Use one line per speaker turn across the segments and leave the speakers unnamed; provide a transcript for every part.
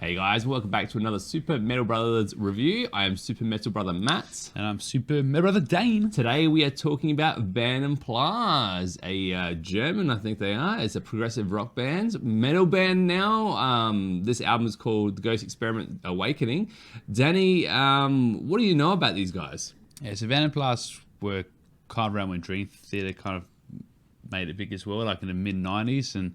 Hey guys, welcome back to another Super Metal Brothers review. I am Super Metal Brother Matt.
And I'm Super Metal Brother Dane.
Today we are talking about Vanden and Plas, a German, I think they are. It's a progressive rock band, metal band now. This album is called The Ghost Experiment Awakening. Danny, what do you know about these guys?
Yeah, so Vanden and Plas were kind of around when Dream Theater kind of made it big as well, like in the mid-90s, and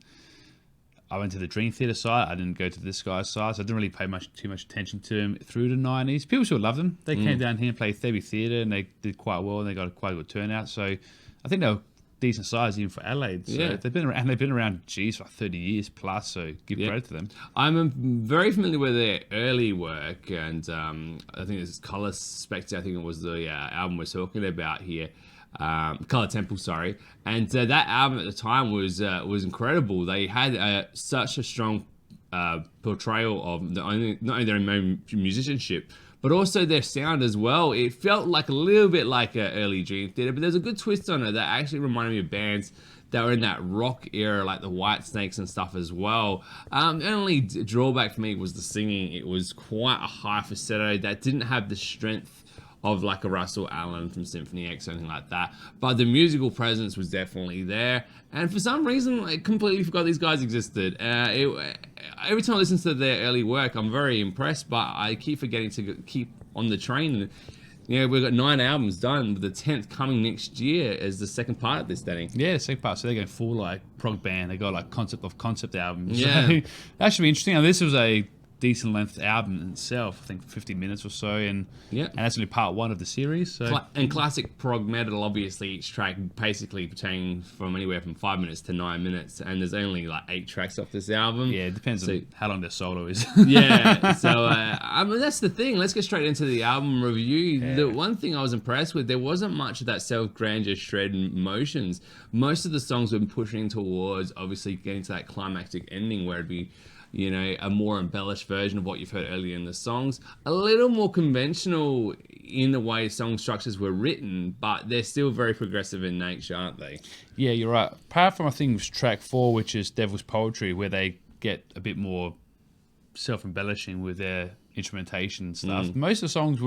I went to the Dream Theater side. I didn't go to this guy's side, so I didn't really pay too much attention to him through the 90s. People still loved them. They came down here and played Theatre Theatre, and they did quite well, and they got quite a good turnout. So I think they were decent size even for Adelaide. So
Yeah.
they've been around, geez, for 30 years plus. So give credit to them.
I'm very familiar with their early work, and I think it's Color Spectre. I think it was the album we're talking about here. Color Temple, sorry, and that album at the time was incredible. They had such a strong portrayal of not only their own musicianship, but also their sound as well. It felt like a little bit like an early Dream Theater, but there's a good twist on it that actually reminded me of bands that were in that rock era, like the White Snakes and stuff as well. The only drawback for me was the singing. It was quite a high falsetto that didn't have the strength of like a Russell Allen from Symphony X or anything like that. But the musical presence was definitely there. And for some reason, I completely forgot these guys existed. Every time I listen to their early work, I'm very impressed, but I keep forgetting to keep on the train. You know, we've got 9 albums done, with the 10th coming next year as the second part of this, Danny.
Yeah, second part. So they're going full like prog band. They got like concept albums.
Yeah.
So that should be interesting. Now, this was a decent length album in itself, I think 50 minutes or so, and that's only part 1 of the series. So
and classic prog metal, obviously each track basically pertaining from anywhere from 5 minutes to 9 minutes, and there's only like 8 tracks off this album.
yeah, it depends on how long their solo is.
Yeah, so I mean, that's the thing. Let's get straight into the album review.
Yeah.
The one thing I was impressed with, there wasn't much of that self-grandeur shred motions. Most of the songs were pushing towards obviously getting to that climactic ending where it'd be, you know, a more embellished version of what you've heard earlier in the songs. A little more conventional in the way song structures were written, but they're still very progressive in nature, aren't they?
Yeah, you're right. Apart from, I think, track 4, which is Devil's Poetry, where they get a bit more self-embellishing with their instrumentation and stuff. Most of the songs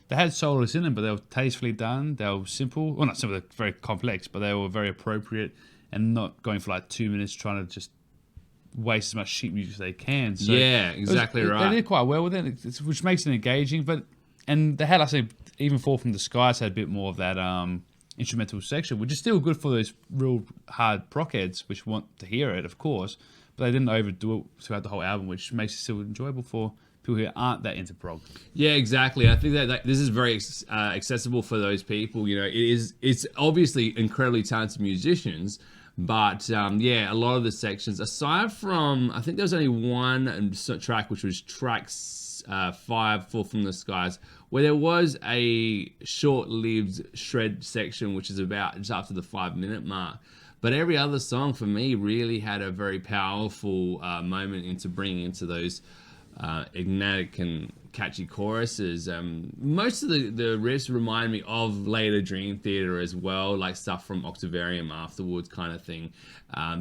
they had solos in them, but they were tastefully done. They were simple. Well, not simple, they're very complex, but they were very appropriate and not going for like 2 minutes trying to just waste as much sheet music as they can. So
yeah, exactly right.
They did quite well with it, which makes it engaging. And they had, I say, even Fall from the Skies had a bit more of that instrumental section, which is still good for those real hard prog heads which want to hear it, of course. But they didn't overdo it throughout the whole album, which makes it still enjoyable for people who aren't that into prog.
Yeah, exactly. I think that this is very accessible for those people. You know, it's obviously incredibly talented musicians. But yeah, a lot of the sections, aside from, I think there was only one track, which was track 5, Fall from the Skies, where there was a short-lived shred section, which is about just after the 5-minute mark. But every other song for me really had a very powerful moment into bringing into those enigmatic and catchy choruses. Most of the riffs remind me of later Dream Theater as well, like stuff from Octavarium afterwards kind of thing.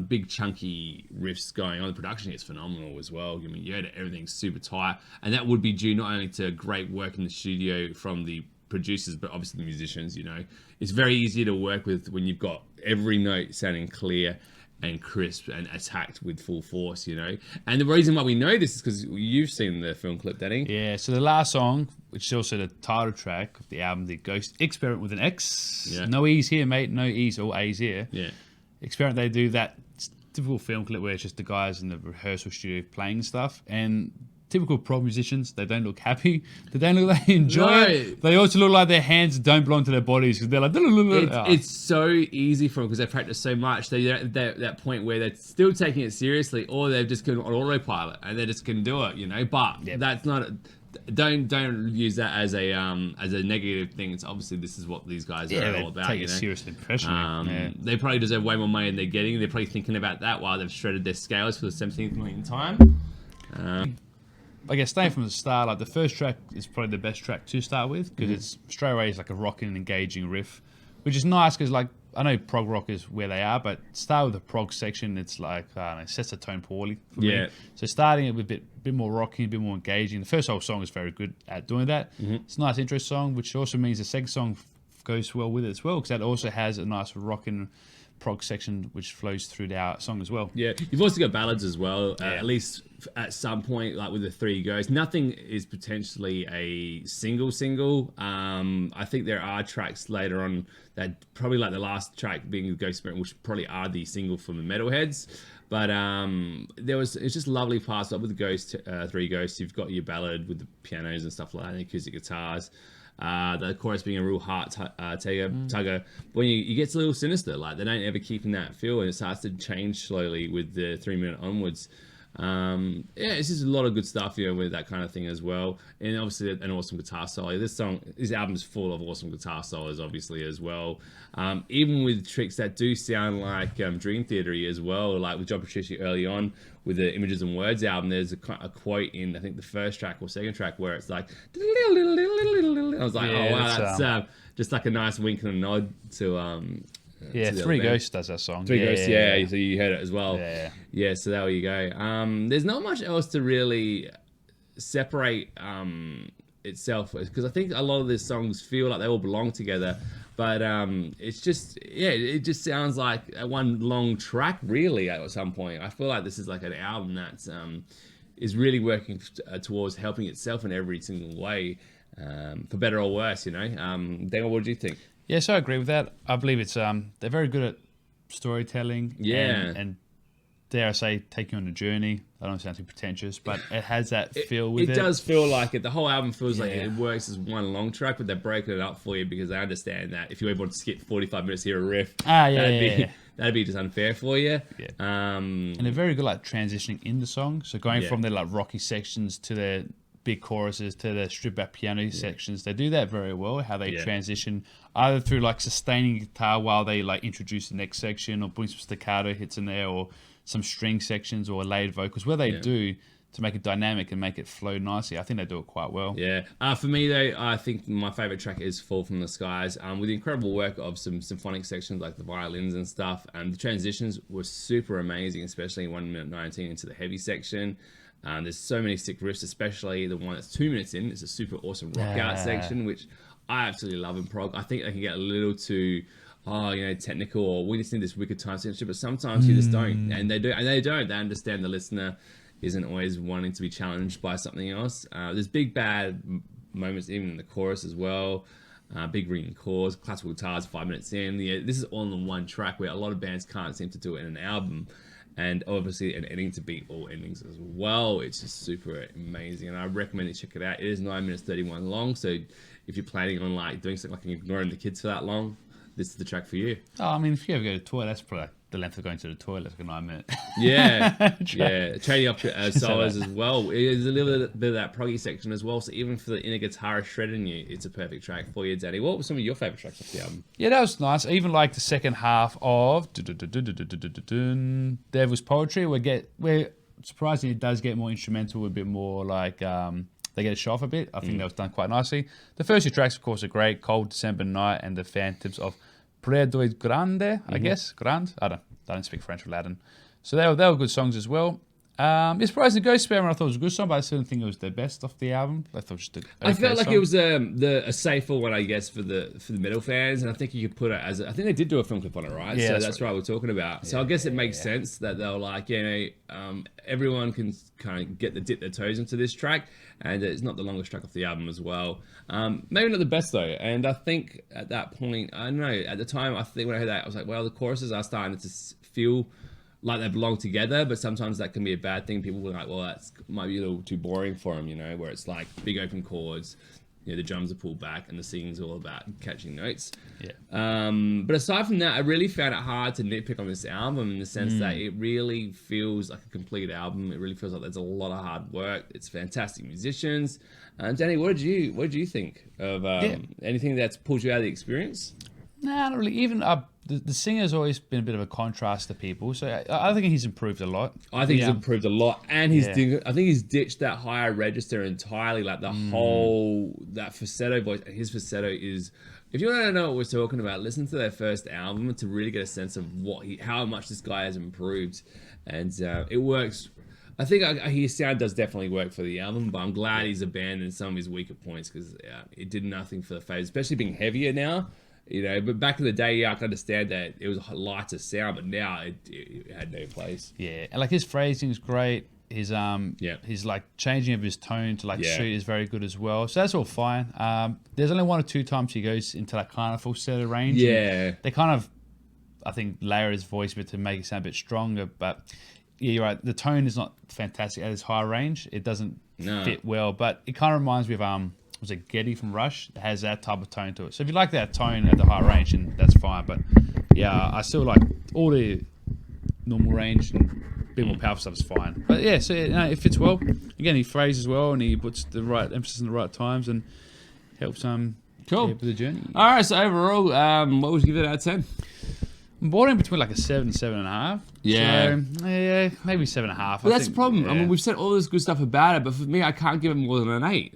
Big chunky riffs going on. The production is phenomenal as well. I mean, everything's super tight, and that would be due not only to great work in the studio from the producers, but obviously the musicians. You know, it's very easy to work with when you've got every note sounding clear and crisp and attacked with full force, you know. And the reason why we know this is because you've seen the film clip, Danny.
Yeah, so the last song, which is also the title track of the album, The Ghost Experiment with an X.
Yeah.
No E's here, mate. No E's, all A's here.
Yeah.
Experiment, they do that typical film clip where it's just the guys in the rehearsal studio playing stuff. And typical prog musicians, they don't look happy. They don't look like they enjoy it. They also look like their hands don't belong to their bodies because they're like...
It's so easy for them because they practice so much. They're at that point where they're still taking it seriously, or they've just gone on autopilot and they just can do it, you know. But that's not... Don't use that as a negative thing. It's obviously this is what these guys are all about.
Take it seriously, professionally.
They probably deserve way more money than they're getting. They're probably thinking about that while they've shredded their scales for the 17th millionth time.
I guess staying from the start, like the first track is probably the best track to start with because it's straight away it's like a rocking and engaging riff, which is nice because like I know prog rock is where they are, but start with the prog section. It's like it sets the tone poorly for me. So starting it with a bit more rocking, a bit more engaging. The first whole song is very good at doing that. It's a nice intro song, which also means the second song goes well with it as well, because that also has a nice rocking prog section which flows through the song as well.
Yeah, you've also got ballads as well, at least at some point, like with the three goes. Nothing is potentially a single. I think there are tracks later on that probably like the last track being the Ghost Spirit, which probably are the single from the Metalheads. But it's just lovely parts, like with the Ghost, three Ghosts. You've got your ballad with the pianos and stuff like that, and acoustic guitars. The chorus being a real heart tugger. When you get a little sinister, like they don't ever keep in that feel, and it starts to change slowly with the 3 minute onwards. It's just a lot of good stuff, with that kind of thing as well. And obviously an awesome guitar solo. This album's full of awesome guitar solos, obviously, as well. Even with tricks that do sound like Dream Theater-y as well, like with John Petrucci early on with the Images and Words album. There's a quote in, I think, the first track or second track where it's like, I was like, oh wow, that's just like a nice wink and a nod to
Three Ghosts does that song.
Three Ghosts, so you heard it as well. Yeah, so there you go. There's not much else to really separate itself, because I think a lot of these songs feel like they all belong together, but it's just, it just sounds like one long track, really, at some point. I feel like this is like an album that's is really working towards helping itself in every single way, for better or worse, Daniel, what do you think?
Yes, I agree with that. I believe it's they're very good at storytelling. And dare I say, taking you on a journey. I don't sound too pretentious, but it has that feel with it.
It does feel like it. The whole album feels like it works as one long track, but they're breaking it up for you, because they understand that if you ever want to skip 45 minutes to hear a riff, that'd be just unfair for you.
And they're very good like transitioning in the song. So going from their like rocky sections to their big choruses to the stripped back piano sections, they do that very well, how they transition either through like sustaining guitar while they like introduce the next section, or putting some staccato hits in there, or some string sections or layered vocals, where they do to make it dynamic and make it flow nicely. I think they do it quite well.
For me though, I think my favorite track is Fall from the Skies, with the incredible work of some symphonic sections like the violins and stuff. The transitions were super amazing, especially 1 minute 19 into the heavy section. There's so many sick riffs, especially the one that's 2 minutes in. It's a super awesome rock out section, which I absolutely love in prog. I think they can get a little too, technical, or we just need this wicked time signature, but sometimes you just don't. And they do, and they don't. They understand the listener isn't always wanting to be challenged by something else. There's big bad moments even in the chorus as well. Big ringing chords, classical guitars 5 minutes in. This is all in one track, where a lot of bands can't seem to do it in an album. And obviously an ending to beat all endings as well. It's just super amazing, and I recommend you check it out. It is 9 minutes 31 long, so if you're planning on like doing something like ignoring the kids for that long, this is the track for you.
I mean, if you ever go to the toilet, that's probably the length of going to the toilet, like a 9 minute.
Training up solos as well. There's a little bit of that proggy section as well, so even for the inner guitarist shredding you, it's a perfect track for you, Danny. What were some of your favourite tracks off the album?
Yeah, that was nice. I even like the second half of Devil's Poetry, where surprisingly it does get more instrumental, a bit more like they get a show off a bit. I think that was done quite nicely. The first two tracks, of course, are great. Cold December Night and The Phantoms of Predoid Grande, I guess. Grand? I don't speak French or Latin. So they were good songs as well. It's surprising, Ghost Experiment I thought was a good song, but I still didn't think it was the best off the album. I thought it was just
I felt like song. It was a safer one, I guess, for the metal fans, and I think you could put it as I think they did do a film clip on it, right?
Yeah,
so that's right we're talking about. So I guess it makes sense that they're like, everyone can kind of dip their toes into this track, and it's not the longest track off the album as well. Maybe not the best though, and I think at that point, I don't know, at the time, I think when I heard that, I was like, well, the choruses are starting to feel like they belong together, but sometimes that can be a bad thing. People were like, well, that might be a little too boring for them, where it's like big open chords, the drums are pulled back and the singing's all about catching notes. But aside from that, I really found it hard to nitpick on this album in the sense that it really feels like a complete album. It really feels like there's a lot of hard work. It's fantastic musicians. Danny, what did you think of anything that's pulled you out of the experience?
Nah, not really. Even the singer's always been a bit of a contrast to people, so I think he's improved a lot.
I think he's improved a lot, and I think he's ditched that higher register entirely, like the whole that falsetto voice. And his falsetto is, if you want to know what we're talking about, listen to their first album to really get a sense of how much this guy has improved, and it works. I think his sound does definitely work for the album, but I'm glad he's abandoned some of his weaker points because it did nothing for the fans, especially being heavier now. But back in the day, I can understand that it was a lighter sound, but now it had no place.
Yeah, and like his phrasing is great. His like changing of his tone to like suit is very good as well. So that's all fine. There's only 1 or 2 times he goes into that kind of falsetto range.
Yeah,
they kind of, I think, layer his voice a bit to make it sound a bit stronger. But yeah, you're right. The tone is not fantastic at his high range. It doesn't fit well, but it kind of reminds me of was it Getty from Rush? It has that type of tone to it. So if you like that tone at the high range, then that's fine. But yeah, I still like all the normal range and a bit more powerful stuff is fine. But yeah, so it fits well. Again, he phrases well and he puts the right emphasis in the right times and helps
cool
with the journey.
All right, so overall, what would you give it out of 10?
I'm bought in between like a 7 and 7.5.
Yeah.
So, yeah, maybe 7.5.
But that's the problem. I mean, we've said all this good stuff about it, but for me, I can't give it more than an 8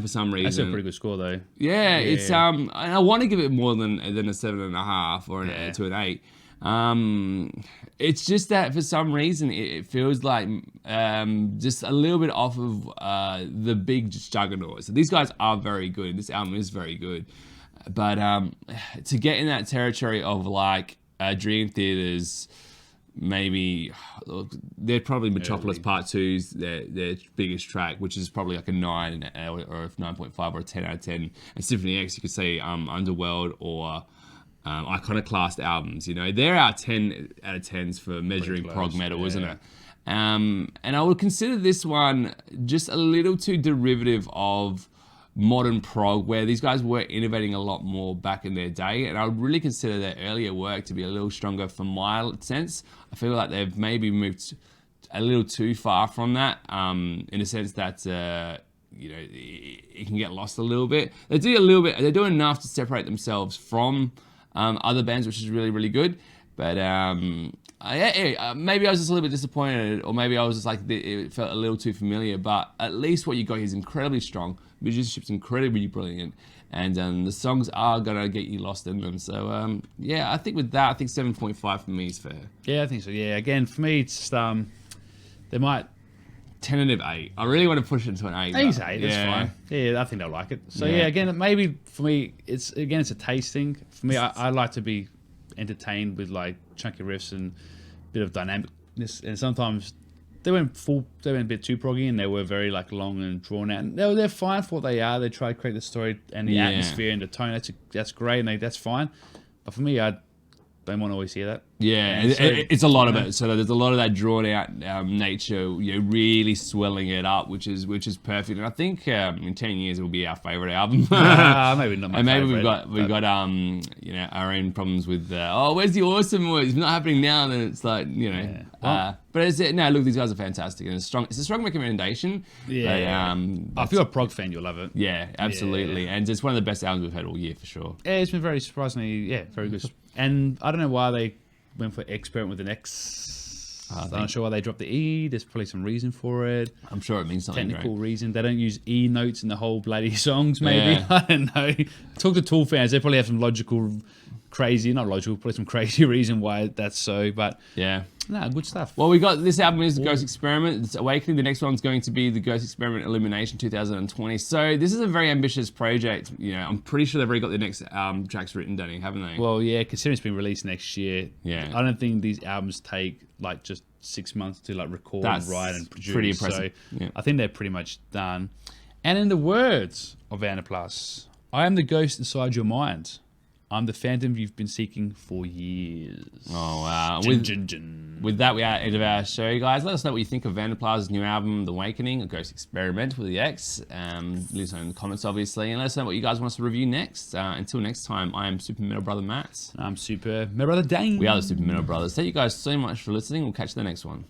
for some reason.
That's a pretty good score, though.
Yeah, it's and I want to give it more than a 7.5 or to an 8. It's just that for some reason it feels like just a little bit off of the big juggernauts. So these guys are very good. This album is very good, but to get in that territory of like Dream Theater's, maybe they're probably Metropolis Part 2's their biggest track, which is probably like a 9 or a 9.5 or a 10 out of 10. And Symphony X, you could say Underworld or Iconoclast albums. They're our 10 out of 10s for measuring prog metal, isn't it? And I would consider this one just a little too derivative of modern prog, where these guys were innovating a lot more back in their day, and I would really consider their earlier work to be a little stronger for my sense. I feel like they've maybe moved a little too far from that, in a sense that it can get lost a little bit. They do enough to separate themselves from other bands, which is really, really good. But maybe I was just a little bit disappointed, or maybe I was just like, it felt a little too familiar. But at least what you got here is incredibly strong. Musicianship's incredibly brilliant, and the songs are gonna get you lost in them. So I think with that, I think 7.5 for me is fair.
Yeah, I think so. Yeah, again, for me, it's they might
tentative 8. I really want to push it to an 8.
I think it's 8. That's fine. Yeah, I think they'll like it. So yeah, again, maybe for me, it's a taste thing. For me, I like to be entertained with like chunky riffs and a bit of dynamicness, and sometimes they went a bit too proggy, and they were very like long and drawn out. And they're fine for what they are. They try to create the story and the atmosphere and the tone. That's great, and that's fine. But for me, I don't want to always hear that.
Yeah, it's a lot of it. So there's a lot of that drawn out nature, really swelling it up, which is perfect. And I think in 10 years it will be our favorite album.
Maybe not my
and maybe
favorite,
we've got our own problems with where's the awesome voice? It's not happening now. Then it's like but look, these guys are fantastic, and it's a strong recommendation.
Yeah,
but,
if you're a prog fan, you'll love it.
Yeah, absolutely, and it's one of the best albums we've had all year for sure.
Yeah, it's been very surprisingly, very good. And I don't know why they went for experiment with an X. I'm not sure why they dropped the E. There's probably some reason for it.
I'm sure it means something.
Technical reason. They don't use E notes in the whole bloody songs, maybe. Yeah. I don't know. Talk to Tool fans. They probably have some probably some crazy reason why that's so. But
yeah.
No, good stuff.
Well, we got this album is the Ghost Experiment. It's Awakening. The next one's going to be the Ghost Experiment Illumination 2020. So this is a very ambitious project. I'm pretty sure they've already got the next tracks written, Danny, haven't they?
Well, yeah, considering it's been released next year.
Yeah.
I don't think these albums take like just 6 months to like record and write and produce.
Pretty impressive.
So I think they're pretty much done. And in the words of Vanden, I am the ghost inside your mind. I'm the phantom you've been seeking for years.
Oh, wow. With that, we are at the end of our show, guys. Let us know what you think of Vanderplas's new album, The Awakening, A Ghost Experiment with the X. Leave us know in the comments, obviously. And let us know what you guys want us to review next. Until next time, I am Super Metal Brother Matt.
I'm Super Metal Brother Dane.
We are the Super Metal Brothers. Thank you guys so much for listening. We'll catch you in the next one.